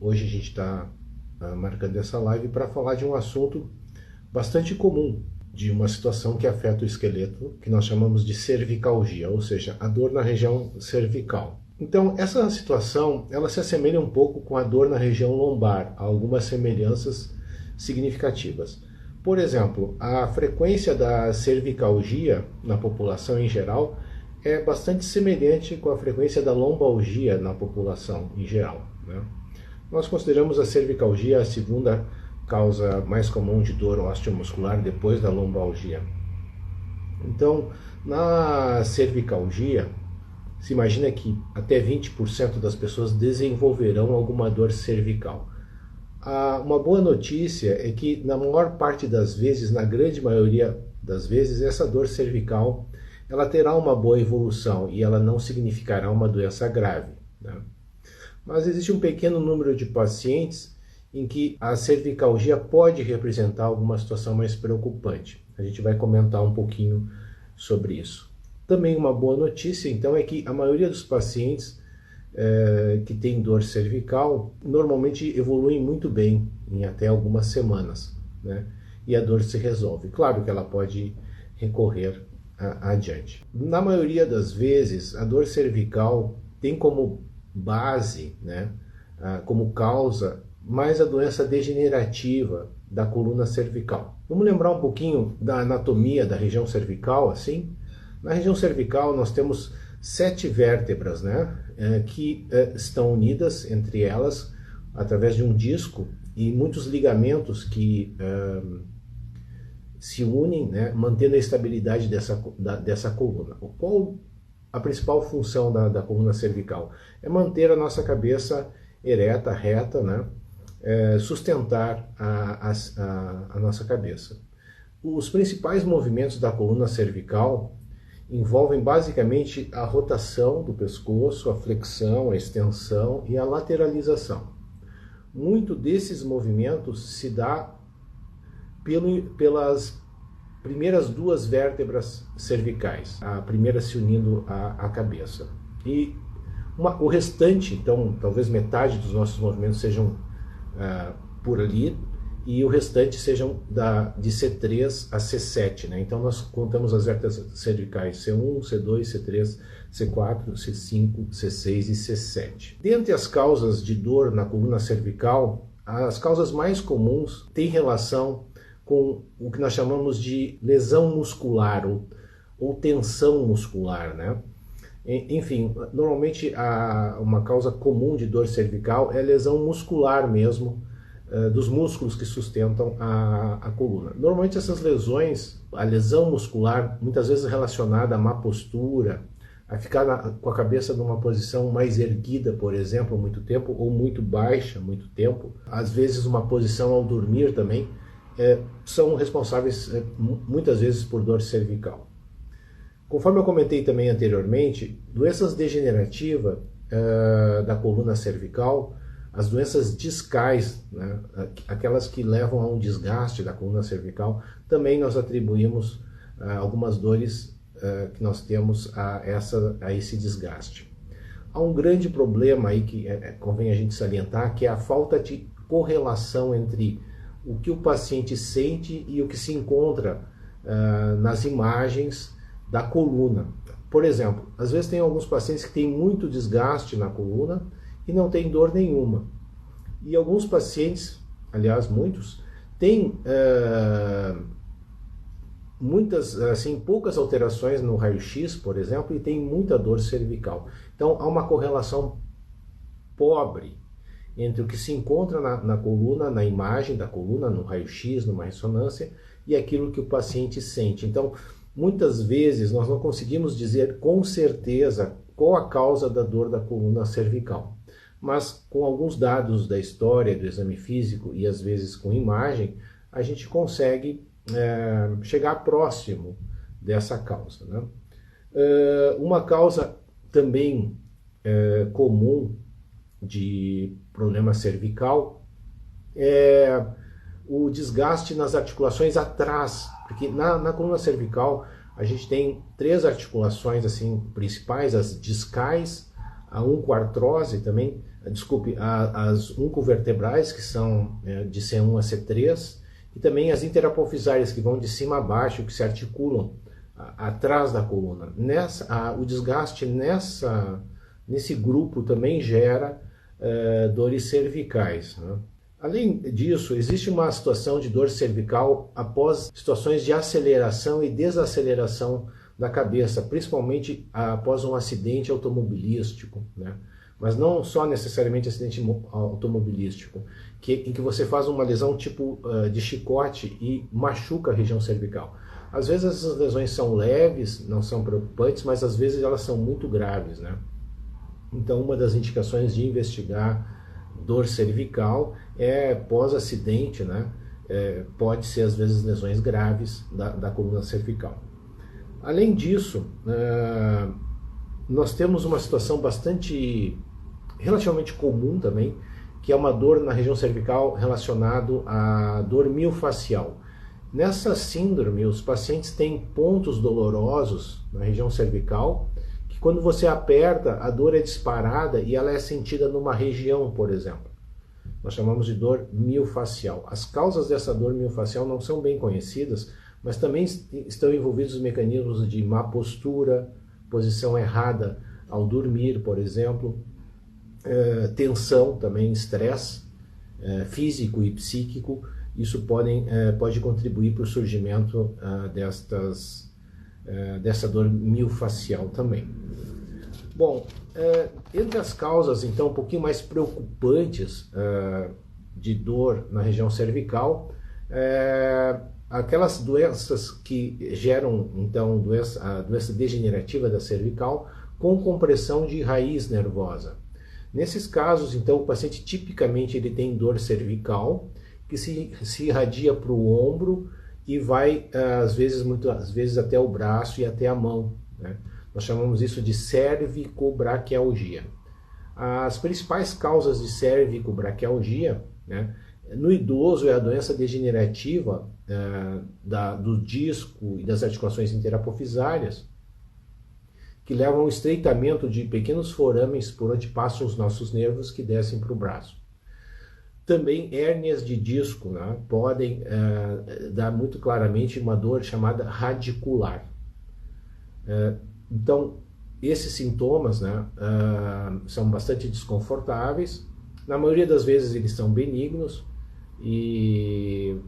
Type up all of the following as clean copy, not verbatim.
Hoje a gente está marcando essa live para falar de um assunto bastante comum, de uma situação que afeta o esqueleto, que nós chamamos de cervicalgia, ou seja, a dor na região cervical. Então, essa situação, ela se assemelha um pouco com a dor na região lombar, há algumas semelhanças significativas. Por exemplo, a frequência da cervicalgia na população em geral é bastante semelhante com a frequência da lombalgia na população em geral, né? Nós consideramos a cervicalgia a segunda causa mais comum de dor osteomuscular depois da lombalgia. Então, na cervicalgia, se imagina que até 20% das pessoas desenvolverão alguma dor cervical. Uma boa notícia é que, na maior parte das vezes, na grande maioria das vezes, essa dor cervical ela terá uma boa evolução e ela não significará uma doença grave, né? Mas existe um pequeno número de pacientes em que a cervicalgia pode representar alguma situação mais preocupante. A gente vai comentar um pouquinho sobre isso. Também uma boa notícia, então, é que a maioria dos pacientes que têm dor cervical normalmente evoluem muito bem em até algumas semanas, né? E a dor se resolve. Claro que ela pode recorrer adiante. Na maioria das vezes, a dor cervical tem como base, né, como causa, mais a doença degenerativa da coluna cervical. Vamos lembrar um pouquinho da anatomia da região cervical, assim? Na região cervical nós temos 7 vértebras, né, que estão unidas entre elas através de um disco e muitos ligamentos que se unem, né, mantendo a estabilidade dessa coluna. Qual a principal função da coluna cervical? É manter a nossa cabeça ereta, reta, né, sustentar a nossa cabeça. Os principais movimentos da coluna cervical envolvem basicamente a rotação do pescoço, a flexão, a extensão e a lateralização. Muito desses movimentos se dá pelas primeiras 2 vértebras cervicais, a primeira se unindo à cabeça. E o restante, então, talvez metade dos nossos movimentos sejam por ali, e o restante sejam de C3 a C7, né? Então nós contamos as vértebras cervicais C1, C2, C3, C4, C5, C6 e C7. Dentre as causas de dor na coluna cervical, as causas mais comuns têm relação com o que nós chamamos de lesão muscular ou tensão muscular, né? Enfim, normalmente uma causa comum de dor cervical é lesão muscular mesmo, dos músculos que sustentam a coluna. Normalmente essas lesões, a lesão muscular, muitas vezes relacionada a má postura, a ficar com a cabeça numa posição mais erguida, por exemplo, muito tempo, ou muito baixa, muito tempo, às vezes uma posição ao dormir também, são responsáveis muitas vezes por dor cervical. Conforme eu comentei também anteriormente, doenças degenerativas da coluna cervical, as doenças discais, né, aquelas que levam a um desgaste da coluna cervical, também nós atribuímos algumas dores que nós temos a esse desgaste. Há um grande problema aí que convém a gente salientar, que é a falta de correlação entre o que o paciente sente e o que se encontra nas imagens da coluna. Por exemplo, às vezes tem alguns pacientes que têm muito desgaste na coluna e não tem dor nenhuma. E alguns pacientes, aliás muitos, têm poucas alterações no raio-x, por exemplo, e tem muita dor cervical. Então há uma correlação pobre entre o que se encontra na coluna, na imagem da coluna, no raio-x, numa ressonância, e aquilo que o paciente sente. Então, muitas vezes nós não conseguimos dizer com certeza qual a causa da dor da coluna cervical. Mas com alguns dados da história do exame físico e às vezes com imagem, a gente consegue chegar próximo dessa causa, né? Uma causa também comum de problema cervical é o desgaste nas articulações atrás, porque na coluna cervical a gente tem 3 articulações assim principais, as discais, a oncoartrose também, desculpe, as oncovertebrais, que são de C1 a C3, e também as interapofisárias, que vão de cima a baixo, que se articulam atrás da coluna. O desgaste nesse grupo também gera dores cervicais, né? Além disso, existe uma situação de dor cervical após situações de aceleração e desaceleração da cabeça, principalmente após um acidente automobilístico, né? Mas não só necessariamente acidente automobilístico, em que você faz uma lesão tipo de chicote e machuca a região cervical. Às vezes essas lesões são leves, não são preocupantes, mas às vezes elas são muito graves, né? Então, uma das indicações de investigar dor cervical pós-acidente, né? Pode ser às vezes lesões graves da coluna cervical. Além disso, nós temos uma situação relativamente comum também, que é uma dor na região cervical relacionado à dor miofascial. Nessa síndrome, os pacientes têm pontos dolorosos na região cervical, que quando você aperta, a dor é disparada e ela é sentida numa região, por exemplo. Nós chamamos de dor miofascial. As causas dessa dor miofascial não são bem conhecidas, mas também estão envolvidos os mecanismos de má postura, posição errada ao dormir, por exemplo, tensão também, estresse físico e psíquico. Isso pode contribuir para o surgimento dessa dor miofascial também. Bom, entre as causas, então, um pouquinho mais preocupantes de dor na região cervical, aquelas doenças que geram, então, a doença degenerativa da cervical com compressão de raiz nervosa. Nesses casos, então, o paciente tipicamente ele tem dor cervical, que se irradia para o ombro e vai, muitas vezes, até o braço e até a mão, né? Nós chamamos isso de cervicobraquialgia. As principais causas de cervicobraquialgia, né, no idoso é a doença degenerativa do disco e das articulações interapofisárias, que levam ao estreitamento de pequenos forames por onde passam os nossos nervos que descem para o braço. Também hérnias de disco, né, podem dar muito claramente uma dor chamada radicular. Então, esses sintomas, né, são bastante desconfortáveis. Na maioria das vezes eles são benignos e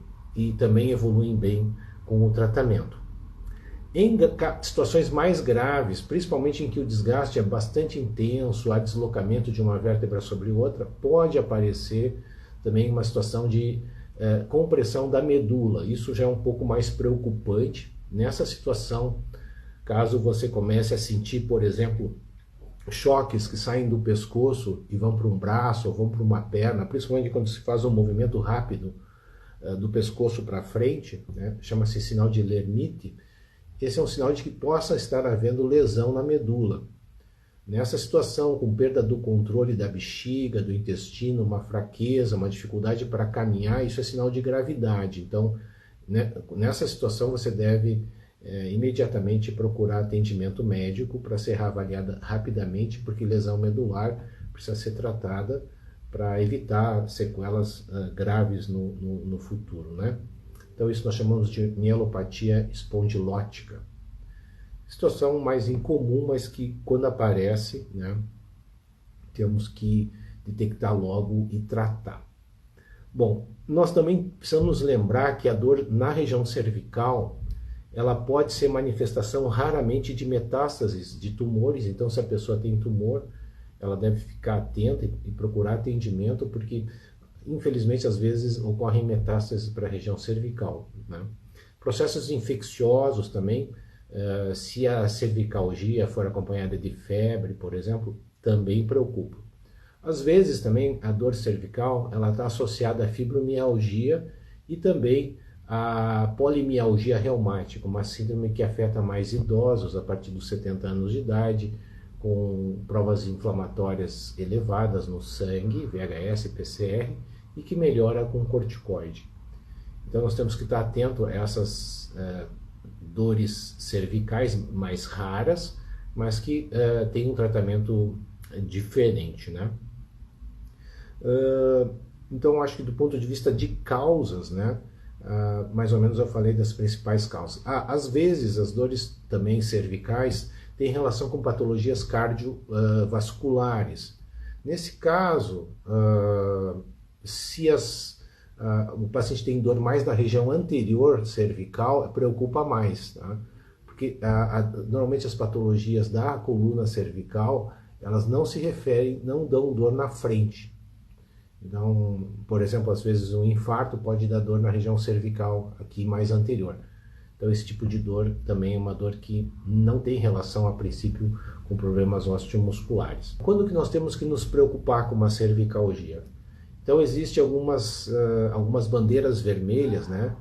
também evoluem bem com o tratamento. Em situações mais graves, principalmente em que o desgaste é bastante intenso, há deslocamento de uma vértebra sobre outra, pode aparecer também uma situação de compressão da medula. Isso já é um pouco mais preocupante. Nessa situação, caso você comece a sentir, por exemplo, choques que saem do pescoço e vão para um braço ou vão para uma perna, principalmente quando se faz um movimento rápido do pescoço para frente, né, chama-se sinal de Lermite. Esse é um sinal de que possa estar havendo lesão na medula. Nessa situação, com perda do controle da bexiga, do intestino, uma fraqueza, uma dificuldade para caminhar, isso é sinal de gravidade. Então, né, nessa situação você deve imediatamente procurar atendimento médico para ser avaliada rapidamente, porque lesão medular precisa ser tratada para evitar sequelas graves no futuro, né? Então isso nós chamamos de mielopatia espondilótica. Situação mais incomum, mas que quando aparece, né, temos que detectar logo e tratar. Bom, nós também precisamos lembrar que a dor na região cervical, ela pode ser manifestação raramente de metástases de tumores. Então, se a pessoa tem tumor, ela deve ficar atenta e procurar atendimento, porque infelizmente às vezes ocorrem metástases para a região cervical, né? Processos infecciosos também, se a cervicalgia for acompanhada de febre, por exemplo, também preocupa. Às vezes também a dor cervical ela está associada à fibromialgia e também à polimialgia reumática, uma síndrome que afeta mais idosos a partir dos 70 anos de idade, com provas inflamatórias elevadas no sangue, VHS e PCR, e que melhora com corticoide. Então nós temos que estar atento a essas dores cervicais mais raras, mas que têm um tratamento diferente, né? Então, acho que do ponto de vista de causas, né, mais ou menos eu falei das principais causas. Às vezes, as dores também cervicais têm relação com patologias cardiovasculares. Nesse caso, se o paciente tem dor mais na região anterior cervical, preocupa mais, tá? Porque normalmente as patologias da coluna cervical, elas não se referem, não dão dor na frente. Então, por exemplo, às vezes um infarto pode dar dor na região cervical, aqui mais anterior. Então, esse tipo de dor também é uma dor que não tem relação, a princípio, com problemas osteomusculares. Quando que nós temos que nos preocupar com uma cervicalgia? Então, existem algumas bandeiras vermelhas, né?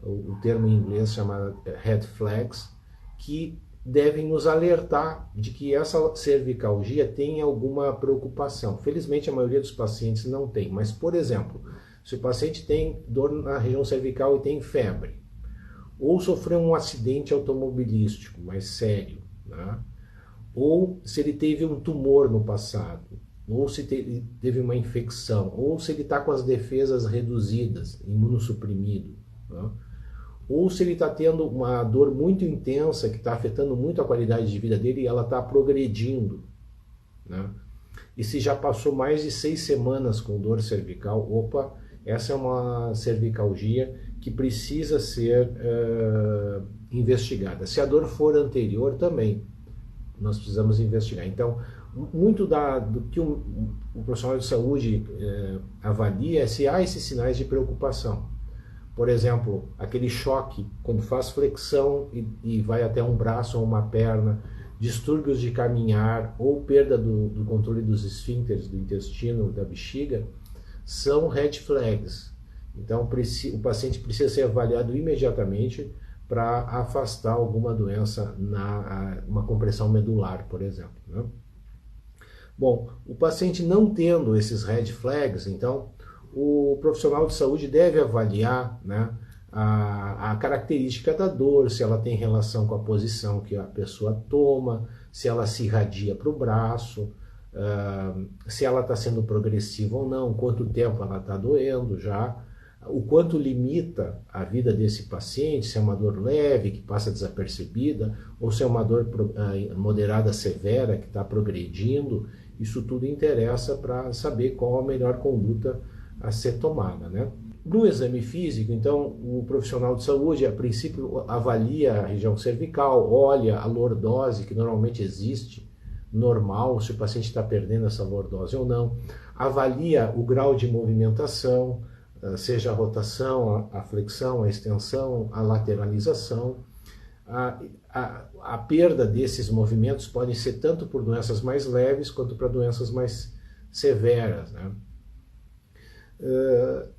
O termo em inglês chama red flags, que devem nos alertar de que essa cervicalgia tem alguma preocupação. Felizmente, a maioria dos pacientes não tem, mas, por exemplo, se o paciente tem dor na região cervical e tem febre, ou sofreu um acidente automobilístico mais sério, né? Ou se ele teve um tumor no passado, ou se teve uma infecção, ou se ele está com as defesas reduzidas, imunossuprimido, né? Ou se ele está tendo uma dor muito intensa que está afetando muito a qualidade de vida dele e ela está progredindo, né? E se já passou mais de 6 semanas com dor cervical, opa, essa é uma cervicalgia que precisa ser investigada. Se a dor for anterior também, nós precisamos investigar. Então, muito do que o profissional de saúde avalia é se há esses sinais de preocupação. Por exemplo, aquele choque quando faz flexão e vai até um braço ou uma perna, distúrbios de caminhar ou perda do controle dos esfíncteres do intestino, da bexiga, são red flags. Então, o paciente precisa ser avaliado imediatamente para afastar alguma doença, uma compressão medular, por exemplo, né? Bom, o paciente não tendo esses red flags, então, o profissional de saúde deve avaliar, né, a característica da dor, se ela tem relação com a posição que a pessoa toma, se ela se irradia para o braço, se ela está sendo progressiva ou não, quanto tempo ela está doendo já, o quanto limita a vida desse paciente, se é uma dor leve, que passa desapercebida, ou se é uma dor moderada severa, que está progredindo. Isso tudo interessa para saber qual a melhor conduta a ser tomada, né? No exame físico, então, o profissional de saúde, a princípio, avalia a região cervical, olha a lordose, que normalmente existe, normal, se o paciente está perdendo essa lordose ou não, avalia o grau de movimentação, seja a rotação, a flexão, a extensão, a lateralização. A perda desses movimentos pode ser tanto por doenças mais leves quanto para doenças mais severas, né?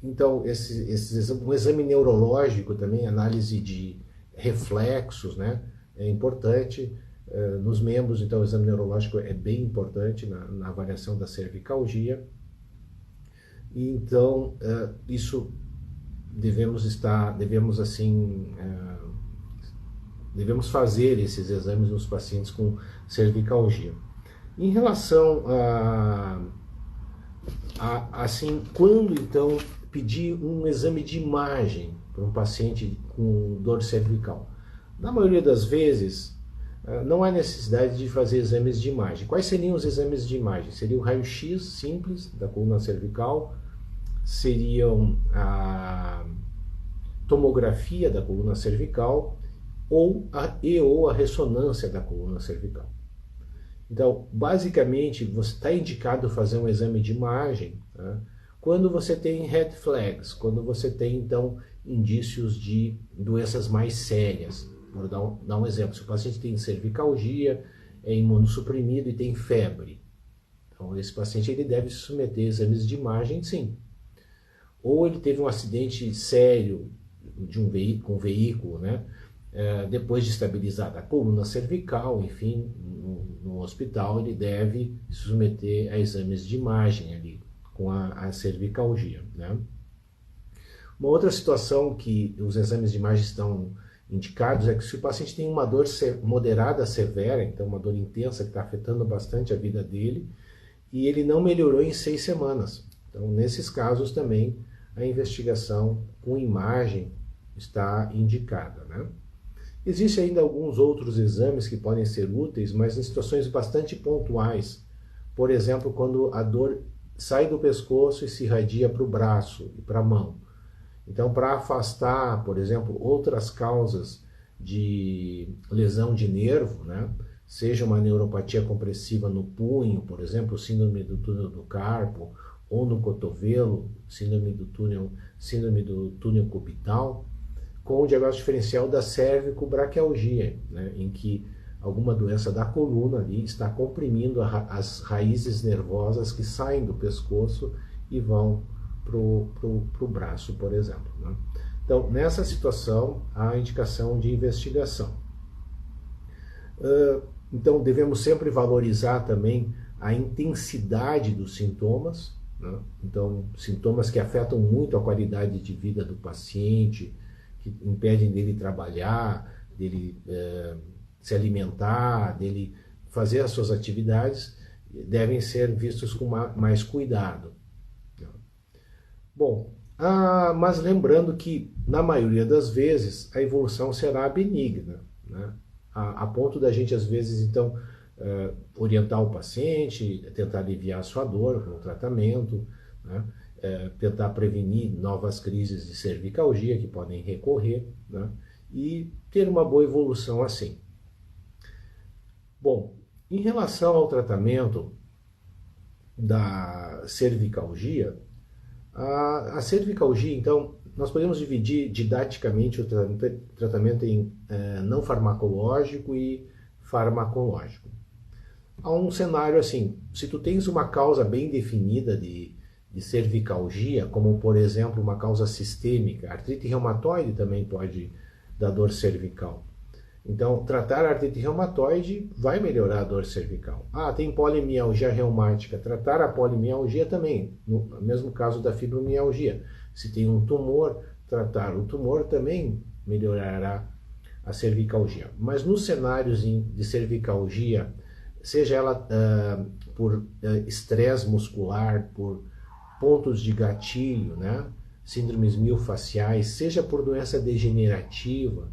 Então, um exame neurológico também, análise de reflexos, né, é importante nos membros. Então, o exame neurológico é bem importante na avaliação da cervicalgia. Então, isso devemos fazer esses exames nos pacientes com cervicalgia. Em relação assim, quando então pedir um exame de imagem para um paciente com dor cervical? Na maioria das vezes, não há necessidade de fazer exames de imagem. Quais seriam os exames de imagem? Seria o raio-x simples da coluna cervical, seriam a tomografia da coluna cervical ou a ressonância da coluna cervical. Então, basicamente, você está indicado fazer um exame de imagem, né, quando você tem red flags, quando você tem, então, indícios de doenças mais sérias. Vou dar um exemplo. Se o paciente tem cervicalgia, é imunossuprimido e tem febre, então esse paciente ele deve se submeter a exames de imagem, sim. Ou ele teve um acidente sério com um veículo, né? Depois de estabilizada a coluna cervical, enfim, no hospital, ele deve se submeter a exames de imagem ali, com a cervicalgia, né? Uma outra situação que os exames de imagem estão indicados é que se o paciente tem uma dor moderada severa, então uma dor intensa que está afetando bastante a vida dele, e ele não melhorou em 6 semanas. Então, nesses casos também, a investigação com imagem está indicada, né? Existem ainda alguns outros exames que podem ser úteis, mas em situações bastante pontuais. Por exemplo, quando a dor sai do pescoço e se irradia para o braço e para a mão. Então, para afastar, por exemplo, outras causas de lesão de nervo, né? Seja uma neuropatia compressiva no punho, por exemplo, síndrome do túnel do carpo, ou no cotovelo, síndrome do túnel cubital, com o diagnóstico diferencial da cervicobraquialgia, né? Em que alguma doença da coluna ali está comprimindo as raízes nervosas que saem do pescoço e vão para o braço, por exemplo, né? Então, nessa situação, há a indicação de investigação. Então, devemos sempre valorizar também a intensidade dos sintomas, né? Então, sintomas que afetam muito a qualidade de vida do paciente, que impedem dele trabalhar, dele se alimentar, dele fazer as suas atividades, devem ser vistos com mais cuidado. Bom, mas lembrando que, na maioria das vezes, a evolução será benigna, né? A ponto da gente, às vezes, então, orientar o paciente, tentar aliviar a sua dor com o tratamento, né? Tentar prevenir novas crises de cervicalgia que podem recorrer, né? E ter uma boa evolução assim. Bom, em relação ao tratamento da cervicalgia, a cervicalgia, então, nós podemos dividir didaticamente o tratamento em não farmacológico e farmacológico. Há um cenário assim, se tu tens uma causa bem definida de cervicalgia, como por exemplo uma causa sistêmica, artrite reumatoide também pode dar dor cervical. Então, tratar a artrite reumatoide vai melhorar a dor cervical. Tem polimialgia reumática. Tratar a polimialgia também, no mesmo caso da fibromialgia. Se tem um tumor, tratar o tumor também melhorará a cervicalgia. Mas nos cenários de cervicalgia, seja ela por estresse muscular, por pontos de gatilho, né? Síndromes miofasciais, seja por doença degenerativa,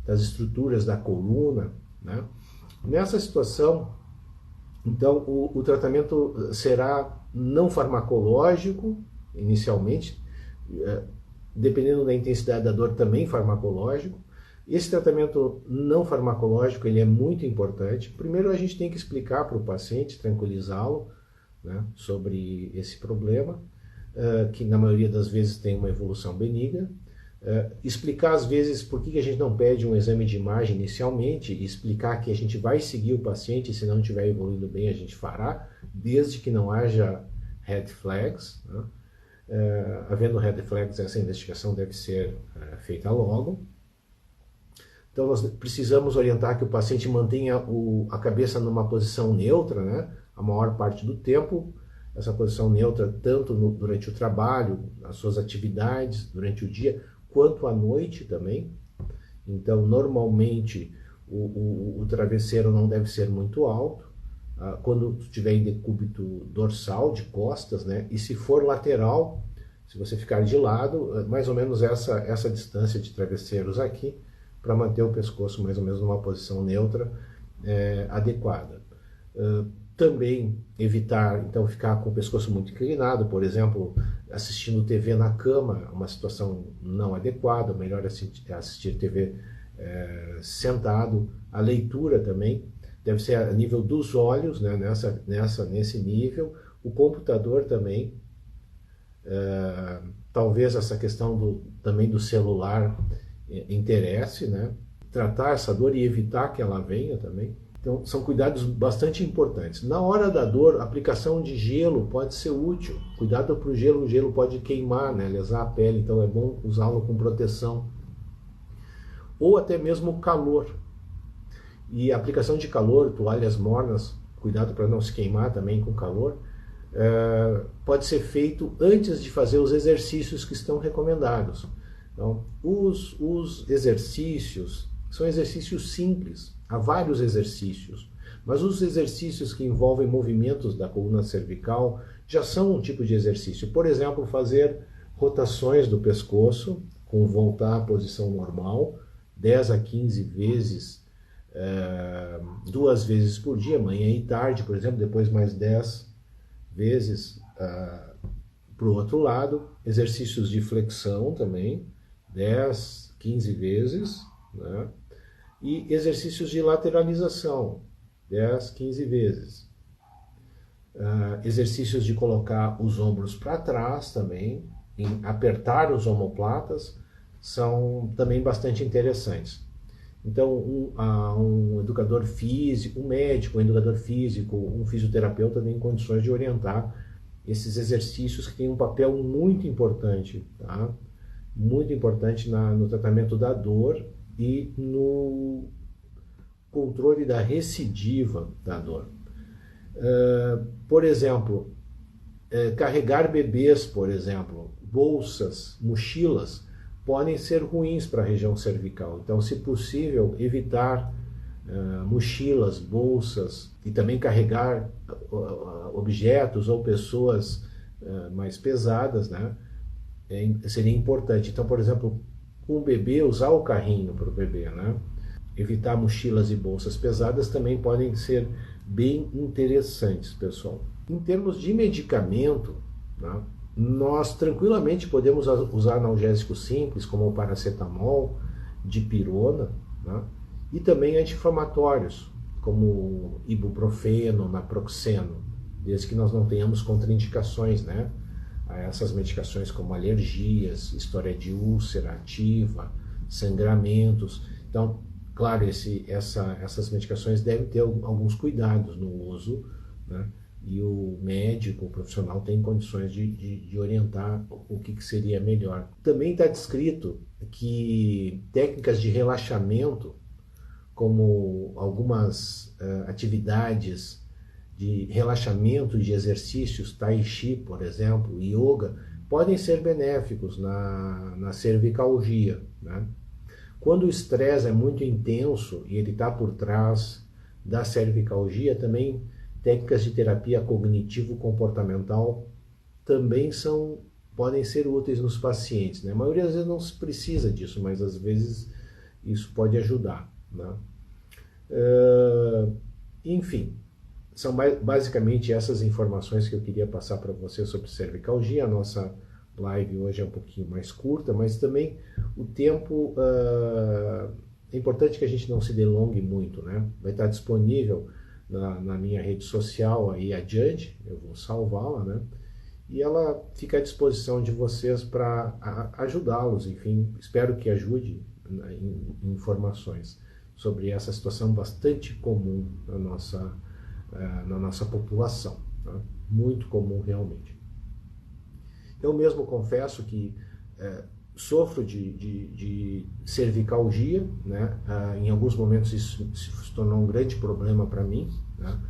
das estruturas da coluna, né? Nessa situação, então, o tratamento será não farmacológico, inicialmente, dependendo da intensidade da dor, também farmacológico. Esse tratamento não farmacológico ele é muito importante. Primeiro, a gente tem que explicar para o paciente, tranquilizá-lo, né, sobre esse problema, que na maioria das vezes tem uma evolução benigna. Explicar às vezes por que a gente não pede um exame de imagem inicialmente, e explicar que a gente vai seguir o paciente, se não estiver evoluindo bem a gente fará, desde que não haja red flags, né? Havendo red flags, essa investigação deve ser feita logo. Então nós precisamos orientar que o paciente mantenha a cabeça numa posição neutra, né? A maior parte do tempo, essa posição neutra tanto durante o trabalho, nas suas atividades, durante o dia, quanto à noite também. Então, normalmente, o travesseiro não deve ser muito alto. Quando estiver em decúbito dorsal, de costas, né? E se for lateral, se você ficar de lado, mais ou menos essa distância de travesseiros aqui, para manter o pescoço mais ou menos numa posição neutra adequada. Também evitar, então, ficar com o pescoço muito inclinado, por exemplo, assistindo TV na cama, uma situação não adequada, melhor assistir TV sentado. A leitura também deve ser a nível dos olhos, né, nesse nível. O computador também, talvez essa questão também do celular interesse, né? Tratar essa dor e evitar que ela venha também. Então, são cuidados bastante importantes. Na hora da dor, a aplicação de gelo pode ser útil. Cuidado para o gelo pode queimar, né? Lesar a pele, então é bom usá-lo com proteção. Ou até mesmo calor. E a aplicação de calor, toalhas mornas, cuidado para não se queimar também com calor, pode ser feito antes de fazer os exercícios que estão recomendados. Então, os exercícios são exercícios simples. Há vários exercícios. Mas os exercícios que envolvem movimentos da coluna cervical já são um tipo de exercício. Por exemplo, fazer rotações do pescoço, com voltar à posição normal, 10 a 15 vezes, 2 vezes por dia, manhã e tarde, por exemplo, depois mais 10 vezes para o outro lado. Exercícios de flexão também, 10, 15 vezes, né? E exercícios de lateralização, 10, 15 vezes. Exercícios de colocar os ombros para trás também, em apertar os omoplatas, são também bastante interessantes. Então, um educador físico, um médico, um educador físico, um fisioterapeuta tem condições de orientar esses exercícios que têm um papel muito importante, tá? Muito importante no tratamento da dor e no controle da recidiva da dor. Por exemplo, carregar bebês, por exemplo, bolsas, mochilas, podem ser ruins para a região cervical. Então, se possível, evitar mochilas, bolsas e também carregar objetos ou pessoas mais pesadas, né? Seria importante. Então, por exemplo, com o bebê, usar o carrinho para o bebê, né? Evitar mochilas e bolsas pesadas também podem ser bem interessantes, pessoal. Em termos de medicamento, né, nós tranquilamente podemos usar analgésicos simples, como o paracetamol, dipirona, né, e também anti-inflamatórios, como ibuprofeno, naproxeno, desde que nós não tenhamos contraindicações, né, a essas medicações como alergias, história de úlcera ativa, sangramentos. Então, claro, essas medicações devem ter alguns cuidados no uso, né? E o médico, o profissional, tem condições de orientar o que seria melhor. Também está descrito que técnicas de relaxamento, como algumas atividades de relaxamento de exercícios, tai chi, por exemplo, yoga, podem ser benéficos na cervicalgia, né? Quando o estresse é muito intenso e ele está por trás da cervicalgia, também técnicas de terapia cognitivo-comportamental também podem ser úteis nos pacientes, né? A maioria das vezes não se precisa disso, mas às vezes isso pode ajudar, né? Enfim, são basicamente essas informações que eu queria passar para você sobre cervicalgia. A nossa live hoje é um pouquinho mais curta, mas também o tempo é importante que a gente não se delongue muito, né? Vai estar disponível na minha rede social aí adiante, eu vou salvá-la, né? E ela fica à disposição de vocês para ajudá-los, enfim, espero que ajude em informações sobre essa situação bastante comum na nossa população, tá? Muito comum realmente. Eu mesmo confesso que sofro de cervicalgia, né? Em alguns momentos isso se tornou um grande problema para mim, né?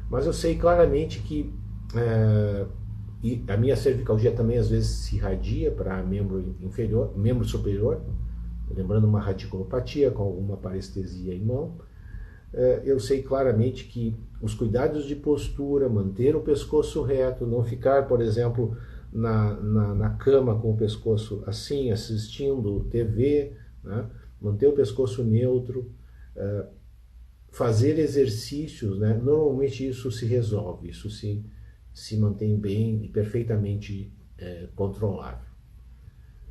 Mas eu sei claramente que e a minha cervicalgia também às vezes se irradia para membro superior, lembrando uma radiculopatia com alguma parestesia em mão. Eu sei claramente que os cuidados de postura, manter o pescoço reto, não ficar, por exemplo, na cama com o pescoço assim, assistindo TV, né? Manter o pescoço neutro, fazer exercícios, né? Normalmente isso se resolve, isso se mantém bem e perfeitamente controlável.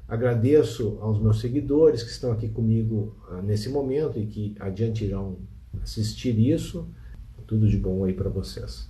Agradeço aos meus seguidores que estão aqui comigo nesse momento e que adiante irão assistir isso. Tudo de bom aí para vocês.